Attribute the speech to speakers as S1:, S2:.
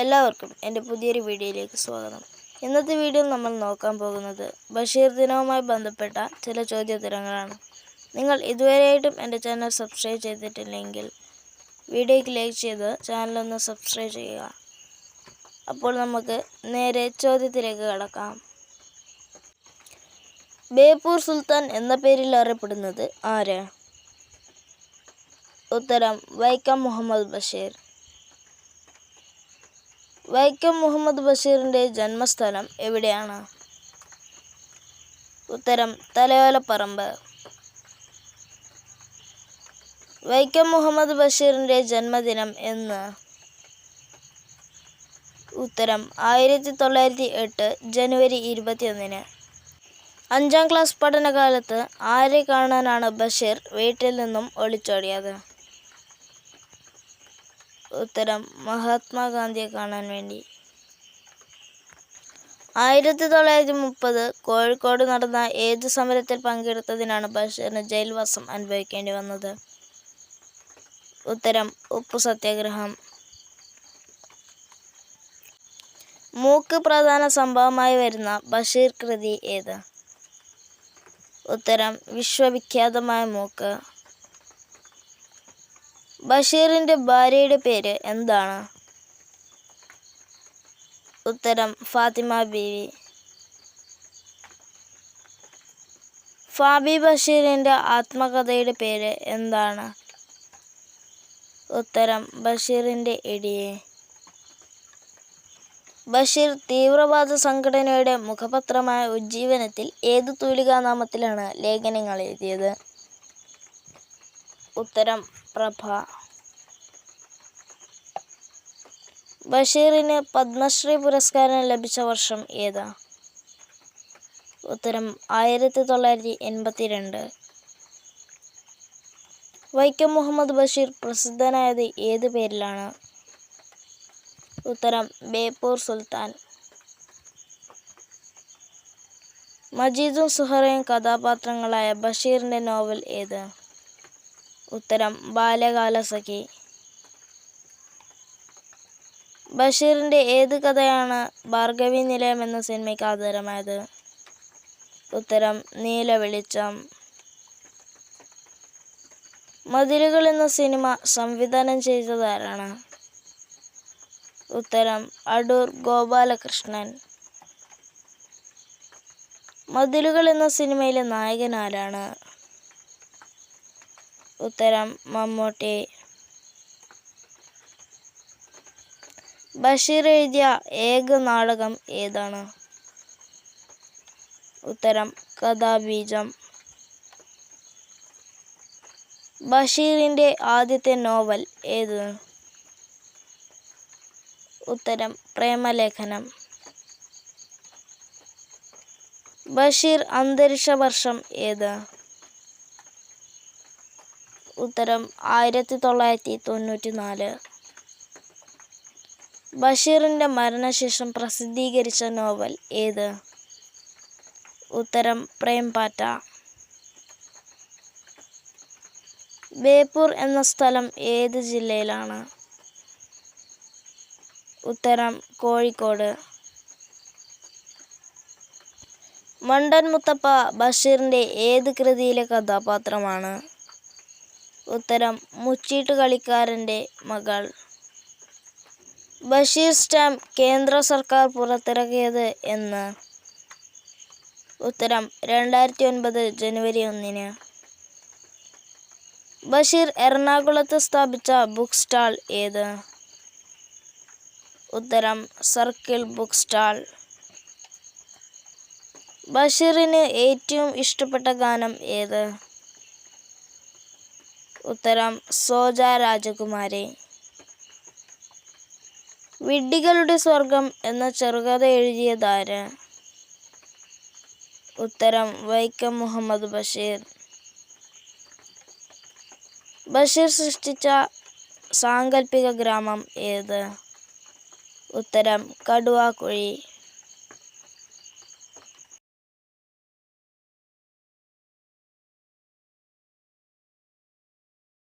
S1: എല്ലാവർക്കും എൻ്റെ പുതിയൊരു വീഡിയോയിലേക്ക് സ്വാഗതം. ഇന്നത്തെ വീഡിയോയിൽ നമ്മൾ നോക്കാൻ പോകുന്നത് ബഷീർ ദിനവുമായി ബന്ധപ്പെട്ട ചില ചോദ്യോത്തരങ്ങളാണ്. നിങ്ങൾ ഇതുവരെയായിട്ടും എൻ്റെ ചാനൽ സബ്സ്ക്രൈബ് ചെയ്തിട്ടില്ലെങ്കിൽ വീഡിയോയ്ക്ക് ലൈക്ക് ചെയ്ത് ചാനലൊന്ന് സബ്സ്ക്രൈബ് ചെയ്യുക. അപ്പോൾ നമുക്ക് നേരെ ചോദ്യത്തിലേക്ക് കടക്കാം. ബേപ്പൂർ സുൽത്താൻ എന്ന പേരിൽ അറിയപ്പെടുന്നത് ആര്? ഉത്തരം വൈക്കം മുഹമ്മദ് ബഷീർ. വൈക്കം മുഹമ്മദ് ബഷീറിൻ്റെ ജന്മസ്ഥലം എവിടെയാണ്? ഉത്തരം തലയോലപ്പറമ്പ്. വൈക്കം മുഹമ്മദ് ബഷീറിൻ്റെ ജന്മദിനം എന്ന്? ഉത്തരം 1908 ജനുവരി 21. 5ാം ക്ലാസ് പഠനകാലത്ത് ആരെ കാണാനാണ് ബഷീർ വീട്ടിൽ നിന്നും ഒളിച്ചോടിയത്? ഉത്തരം മഹാത്മാഗാന്ധിയെ കാണാൻ വേണ്ടി. 1930 കോഴിക്കോട് നടന്ന ഏത് സമരത്തിൽ പങ്കെടുത്തതിനാണ് ബഷീറിന് ജയിൽവാസം അനുഭവിക്കേണ്ടി വന്നത്? ഉത്തരം ഉപ്പു സത്യാഗ്രഹം. മൂക്ക് പ്രധാന സംഭവമായി വരുന്ന ബഷീർ കൃതി ഏത്? ഉത്തരം വിശ്വവിഖ്യാതമായ മൂക്ക്. ബഷീറിൻ്റെ ഭാര്യയുടെ പേര് എന്താണ്? ഉത്തരം ഫാത്തിമ ബീവി. ഫാബി ബഷീറിൻ്റെ ആത്മകഥയുടെ പേര് എന്താണ്? ഉത്തരം ബഷീറിൻ്റെ ഇടിയെ. ബഷീർ തീവ്രവാദ സംഘടനയുടെ മുഖപത്രമായ ഉജ്ജീവനത്തിൽ ഏത് തൂലികാനാമത്തിലാണ് ലേഖനങ്ങൾ എഴുതിയത്? ഉത്തരം പ്രഭ. ബഷീറിന് പത്മശ്രീ പുരസ്കാരം ലഭിച്ച വർഷം ഏത്? ഉത്തരം 1982. വൈക്കം മുഹമ്മദ് ബഷീർ പ്രസിദ്ധനായത് ഏത് പേരിലാണ്? ഉത്തരം ബേപ്പൂർ സുൽത്താൻ. മജീദും സുഹറയും കഥാപാത്രങ്ങളായ ബഷീറിൻ്റെ നോവൽ ഏത്? ഉത്തരം ബാല്യകാലസഖി. ബഷീറിൻ്റെ ഏത് കഥയാണ് ഭാർഗവീ നിലയം എന്ന സിനിമയ്ക്ക് ആധാരമായത്? ഉത്തരം നീലവെളിച്ചം. മതിലുകൾ എന്ന സിനിമ സംവിധാനം ചെയ്തതാരാണ്? ഉത്തരം അടൂർ ഗോപാലകൃഷ്ണൻ. മതിലുകൾ എന്ന സിനിമയിലെ നായകൻ ആരാണ്? ഉത്തരം മമ്മൂട്ടി. ബഷീർ എഴുതിയ ഏക നാടകം ഏതാണ്? ഉത്തരം കഥാബീജം. ബഷീറിൻ്റെ ആദ്യത്തെ നോവൽ ഏത്? ഉത്തരം പ്രേമലേഖനം. ബഷീർ അന്തരിച്ച വർഷം ഏത്? ഉത്തരം 1994. ബഷീറിൻ്റെ മരണശേഷം പ്രസിദ്ധീകരിച്ച നോവൽ ഏത്? ഉത്തരം പ്രേംപാറ്റ. ബേപ്പൂർ എന്ന സ്ഥലം ഏത് ജില്ലയിലാണ്? ഉത്തരം കോഴിക്കോട്. മണ്ടൻ മുത്തപ്പ ബഷീറിൻ്റെ ഏത് കൃതിയിലെ കഥാപാത്രമാണ്? ഉത്തരം മുച്ചീട്ട് കളിക്കാരൻ്റെ മകൾ. ബഷീർ സ്റ്റാമ്പ് കേന്ദ്ര സർക്കാർ പുറത്തിറക്കിയത് എന്ന്? ഉത്തരം 2009 ജനുവരി 1. ബഷീർ എറണാകുളത്ത് സ്ഥാപിച്ച ബുക്ക് സ്റ്റാൾ ഏത്? ഉത്തരം സർക്കിൾ ബുക്ക് സ്റ്റാൾ. ബഷീറിന് ഏറ്റവും ഇഷ്ടപ്പെട്ട ഗാനം ഏത്? ഉത്തരം സോജ രാജകുമാരി. വിഡ്ഢികളുടെ സ്വർഗം എന്ന ചെറുകഥ എഴുതിയതാര്? ഉത്തരം വൈക്കം മുഹമ്മദ് ബഷീർ. ബഷീർ സൃഷ്ടിച്ച സാങ്കല്പിക ഗ്രാമം ഏത്? ഉത്തരം കടുവാക്കുഴി.